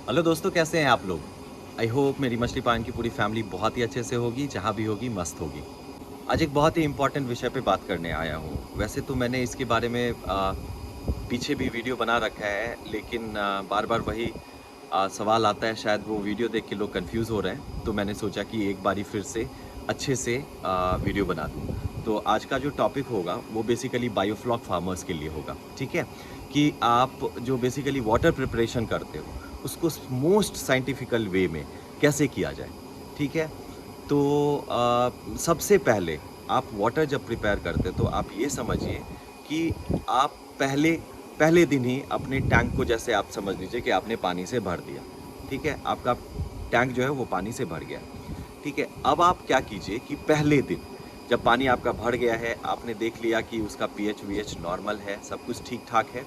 Hello दोस्तों, कैसे हैं आप लोग। आई होप मेरी मछली पालन की पूरी फैमिली बहुत ही अच्छे से होगी, जहाँ भी होगी मस्त होगी। आज एक बहुत ही इम्पोर्टेंट विषय पे बात करने आया हूँ। वैसे तो मैंने इसके बारे में पीछे भी वीडियो बना रखा है, लेकिन बार बार वही सवाल आता है। शायद वो वीडियो देख के लोग कंफ्यूज हो रहे हैं, तो मैंने सोचा कि एक बारी फिर से अच्छे से वीडियो बना दूँ। तो आज का जो टॉपिक होगा वो बेसिकली बायोफ्लॉक फार्मर्स के लिए होगा। ठीक है, कि आप जो बेसिकली वाटर प्रिपरेशन करते हो उसको मोस्ट साइंटिफिकल वे में कैसे किया जाए। ठीक है, तो सबसे पहले आप वाटर जब प्रिपेयर करते तो आप ये समझिए कि आप पहले पहले दिन ही अपने टैंक को, जैसे आप समझ लीजिए कि आपने पानी से भर दिया। ठीक है, आपका टैंक जो है वो पानी से भर गया। ठीक है, अब आप क्या कीजिए कि पहले दिन जब पानी आपका भर गया है, आपने देख लिया कि उसका पीएच वीएच नॉर्मल है, सब कुछ ठीक ठाक है,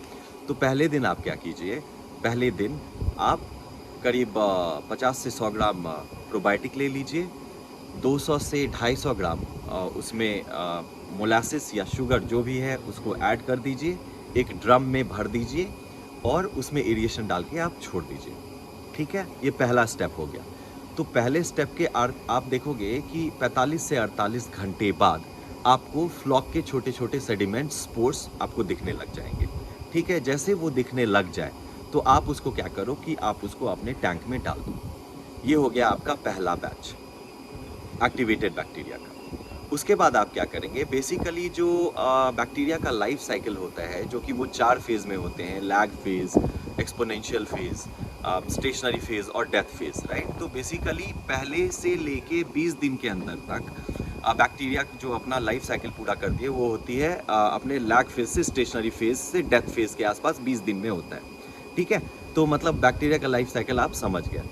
तो पहले दिन आप क्या कीजिए, पहले दिन आप करीब 50 से 100 ग्राम प्रोबायोटिक ले लीजिए। 200 से 250 ग्राम उसमें मोलासिस या शुगर जो भी है उसको ऐड कर दीजिए, एक ड्रम में भर दीजिए और उसमें एरिएशन डाल के आप छोड़ दीजिए। ठीक है, ये पहला स्टेप हो गया। तो पहले स्टेप के आप देखोगे कि 45 से 48 घंटे बाद आपको फ्लॉक के छोटे छोटे सेडिमेंट स्पोर्स आपको दिखने लग जाएंगे। ठीक है, जैसे वो दिखने लग जाए तो आप उसको क्या करो कि आप उसको अपने टैंक में डाल दो। ये हो गया आपका पहला बैच एक्टिवेटेड बैक्टीरिया का। उसके बाद आप क्या करेंगे, बेसिकली जो बैक्टीरिया का लाइफ साइकिल होता है, जो कि वो 4 फेज़ में होते हैं, lag phase, exponential phase, stationary phase और डेथ फेज़, राइट। तो बेसिकली पहले से लेके 20 दिन के अंदर तक बैक्टीरिया जो अपना लाइफ साइकिल पूरा करती है वो होती है अपने लैग फेज़ से स्टेशनरी फेज़ से डेथ फेज़ के आसपास 20 दिन में होता है। ठीक है, तो मतलब बैक्टीरिया का लाइफ साइकिल आप समझ गए।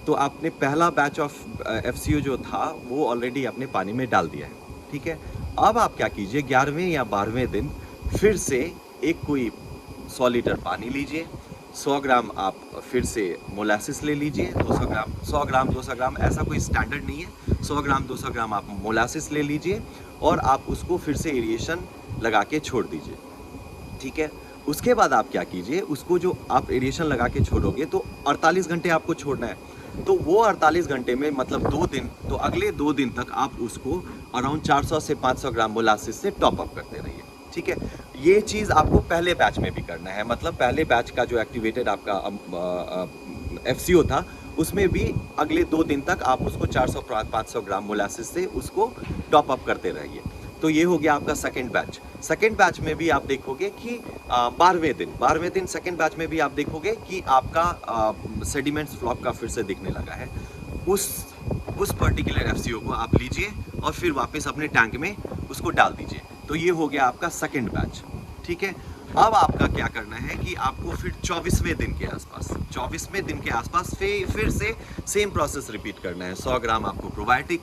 तो आपने पहला बैच ऑफ एफसीओ जो था वो ऑलरेडी अपने पानी में डाल दिया है। ठीक है, अब आप क्या कीजिए, 11वें या 12वें दिन फिर से एक कोई 100 लीटर पानी लीजिए, 100 ग्राम आप फिर से मोलासिस ले लीजिए, 200 ग्राम, 100 ग्राम 200 ग्राम ऐसा कोई स्टैंडर्ड नहीं है, 100 ग्राम 200 ग्राम आप मोलासिस ले लीजिए और आप उसको फिर से एरिएशन लगा के छोड़ दीजिए। ठीक है, उसके बाद आप क्या कीजिए, उसको जो आप एरिएशन लगा के छोड़ोगे तो 48 घंटे आपको छोड़ना है। तो वो 48 घंटे में मतलब 2 दिन, तो अगले 2 दिन तक आप उसको अराउंड 400 से 500 ग्राम मोलासिस से टॉप अप करते रहिए। ठीक है, ये चीज़ आपको पहले बैच में भी करना है। मतलब पहले बैच का जो एक्टिवेटेड आपका एफसीओ था उसमें भी अगले 2 दिन तक आप उसको 400-500 ग्राम मोलासिस से उसको टॉप अप करते रहिए। तो ये हो गया आपका सेकेंड बैच। सेकेंड बैच में भी आप देखोगे कि 12वें दिन सेकेंड बैच में भी आप देखोगे कि आपका सेडिमेंट्स फ्लॉक का फिर से दिखने लगा है। उस पर्टिकुलर एफसीओ को आप लीजिए और फिर वापस अपने टैंक में उसको डाल दीजिए। तो ये हो गया आपका सेकेंड बैच। ठीक है, अब आपका क्या करना है कि आपको फिर 24वें दिन के आसपास फिर से सेम प्रोसेस रिपीट करना है। 100 ग्राम आपको प्रोबायोटिक,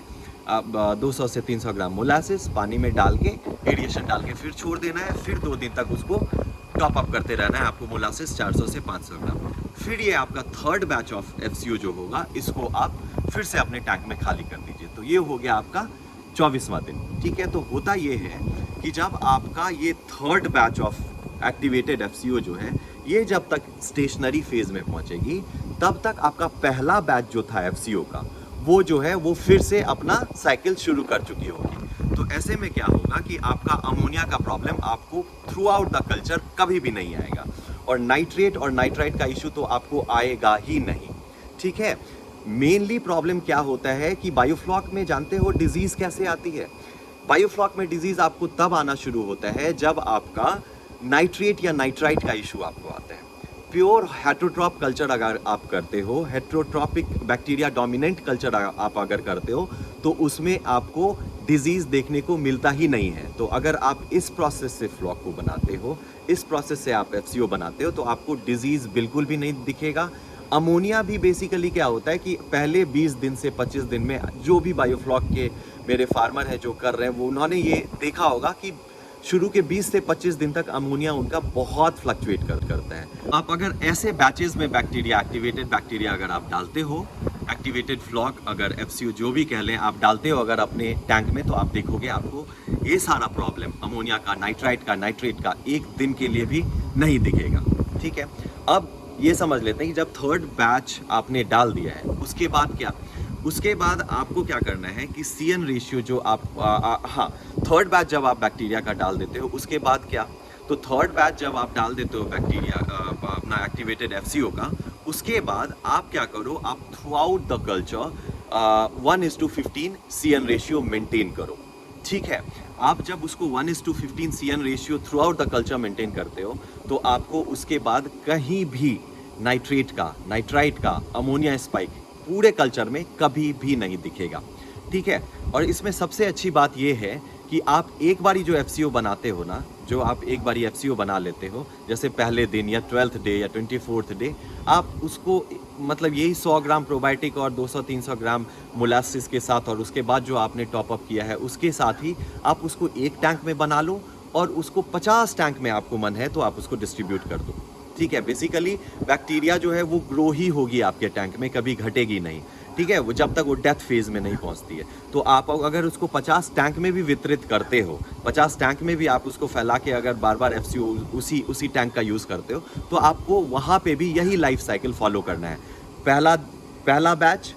200 से 300 ग्राम मोलासिस पानी में डाल के एरिएशन डाल के फिर छोड़ देना है। फिर 2 दिन तक उसको टॉप अप करते रहना है आपको मोलासिस 400 से 500 ग्राम। फिर ये आपका थर्ड बैच ऑफ एफसीओ जो होगा इसको आप फिर से अपने टैंक में खाली कर दीजिए। तो ये हो गया आपका 24वां दिन। ठीक है, तो होता ये है कि जब आपका ये third batch of activated FCO जो है ये जब तक स्टेशनरी फेज में पहुंचेगी तब तक आपका पहला बैच जो था एफसीओ का वो जो है वो फिर से अपना साइकिल शुरू कर चुकी होगी। तो ऐसे में क्या होगा कि आपका अमोनिया का प्रॉब्लम आपको थ्रू आउट द कल्चर कभी भी नहीं आएगा और नाइट्रेट और नाइट्राइट का इशू तो आपको आएगा ही नहीं। ठीक है, मेनली प्रॉब्लम क्या होता है कि बायोफ्लॉक में जानते हो डिजीज कैसे आती है। बायोफ्लॉक में डिजीज आपको तब आना शुरू होता है जब आपका नाइट्रेट या नाइट्राइट का इशू आपको आता है। प्योर हेट्रोट्रॉप कल्चर अगर आप करते हो, हेट्रोट्रॉपिक बैक्टीरिया डोमिनेंट कल्चर आप अगर करते हो तो उसमें आपको डिजीज़ देखने को मिलता ही नहीं है। तो अगर आप इस प्रोसेस से फ्लॉक को बनाते हो, इस प्रोसेस से आप एफसीओ बनाते हो तो आपको डिजीज़ बिल्कुल भी नहीं दिखेगा। अमोनिया भी बेसिकली क्या होता है कि पहले 20 दिन से 25 दिन में जो भी बायोफ्लॉक के मेरे फार्मर हैं जो कर रहे हैं वो उन्होंने ये देखा होगा कि शुरू के 20 से 25 दिन तक अमोनिया उनका बहुत फ्लक्चुएट करता है। आप अगर ऐसे बैचेस में बैक्टीरिया, एक्टिवेटेड बैक्टीरिया अगर आप डालते हो, एक्टिवेटेड फ्लॉक अगर एफसीओ जो भी कह लें आप डालते हो अगर अपने टैंक में, तो आप देखोगे आपको ये सारा प्रॉब्लम अमोनिया का, नाइट्राइट का, नाइट्रेट का एक दिन के लिए भी नहीं दिखेगा। ठीक है, अब ये समझ लेते हैं कि जब थर्ड बैच आपने डाल दिया है, उसके बाद क्या, उसके बाद आपको क्या करना है कि CN रेशियो जो आप हाँ, थर्ड बैच जब आप बैक्टीरिया का डाल देते हो, उसके बाद क्या, तो थर्ड बैच जब आप डाल देते हो बैक्टीरिया अपना एक्टिवेटेड FCO का, उसके बाद आप क्या करो, आप through out the culture 1:15 CN ratio maintain करो। ठीक है, आप जब उसको 1:15 CN ratio through out the culture maintain करते हो, तो आपको उसके बाद कहीं भी नाइट्राइट का अमोनिया स्पाइक पूरे कल्चर में कभी भी नहीं दिखेगा। ठीक है, और इसमें सबसे अच्छी बात यह है कि आप एक बारी जो FCO बनाते हो ना, जो आप एक बारी FCO बना लेते हो, जैसे पहले दिन या 12th डे या 24th डे, आप उसको मतलब यही 100 ग्राम प्रोबायोटिक और 200-300 ग्राम मोलासिस के साथ, और उसके बाद जो आपने टॉप अप किया है उसके साथ ही आप उसको एक टैंक में बना लो, और उसको 50 टैंक में आपको मन है तो आप उसको डिस्ट्रीब्यूट कर दो। ठीक है, बेसिकली बैक्टीरिया जो है वो ग्रो ही होगी आपके टैंक में, कभी घटेगी नहीं। ठीक है, वो जब तक वो डेथ फेज में नहीं पहुंचती है। तो आप अगर उसको 50 टैंक में भी वितरित करते हो, 50 टैंक में भी आप उसको फैला के अगर बार बार FCO उसी टैंक का यूज़ करते हो, तो आपको वहाँ पे भी यही लाइफ साइकिल फॉलो करना है। पहला बैच,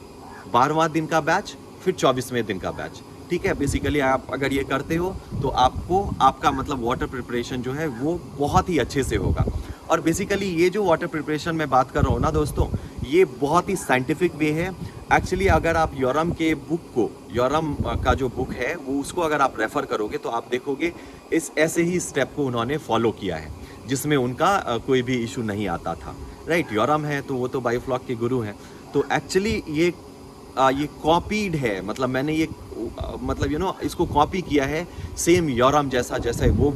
12वां दिन का बैच, फिर 24वें दिन का बैच। ठीक है, बेसिकली आप अगर ये करते हो तो आपको आपका मतलब वाटर प्रिपरेशन जो है वो बहुत ही अच्छे से होगा। और बेसिकली ये जो वाटर प्रिपरेशन मैं बात कर रहा हूँ ना दोस्तों, ये बहुत ही साइंटिफिक वे है। एक्चुअली अगर आप योरम के बुक को, योरम का जो बुक है वो, उसको अगर आप रेफ़र करोगे तो आप देखोगे इस ऐसे ही स्टेप को उन्होंने फॉलो किया है, जिसमें उनका कोई भी इशू नहीं आता था। राइट, योरम है तो वो तो बायोफ्लॉक के गुरु हैं। तो एक्चुअली ये कॉपीड है, मतलब मैंने ये मतलब इसको कॉपी किया है सेम योरम जैसा, जैसे वो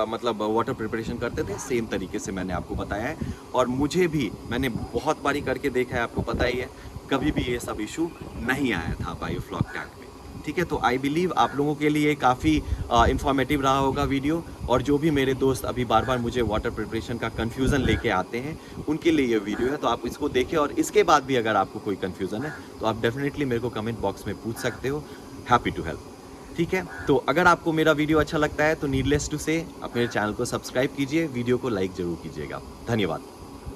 मतलब वाटर प्रिपरेशन करते थे, सेम तरीके से मैंने आपको बताया है। और मुझे भी, मैंने बहुत बारी करके देखा है, आपको पता ही है, कभी भी ये सब इशू नहीं आया था बायोफ्लॉक टैंक में। ठीक है, तो आई बिलीव आप लोगों के लिए काफ़ी इंफॉर्मेटिव रहा होगा वीडियो। और जो भी मेरे दोस्त अभी बार बार मुझे वाटर प्रिपरेशन का कन्फ्यूज़न लेके आते हैं, उनके लिए ये वीडियो है, तो आप इसको देखें। और इसके बाद भी अगर आपको कोई कन्फ्यूज़न है तो आप डेफिनेटली मेरे को कमेंट बॉक्स में पूछ सकते हो, हैप्पी टू हेल्प। ठीक है, तो अगर आपको मेरा वीडियो अच्छा लगता है तो नीडलेस टू से आप मेरे चैनल को सब्सक्राइब कीजिए, वीडियो को लाइक ज़रूर कीजिएगा। धन्यवाद।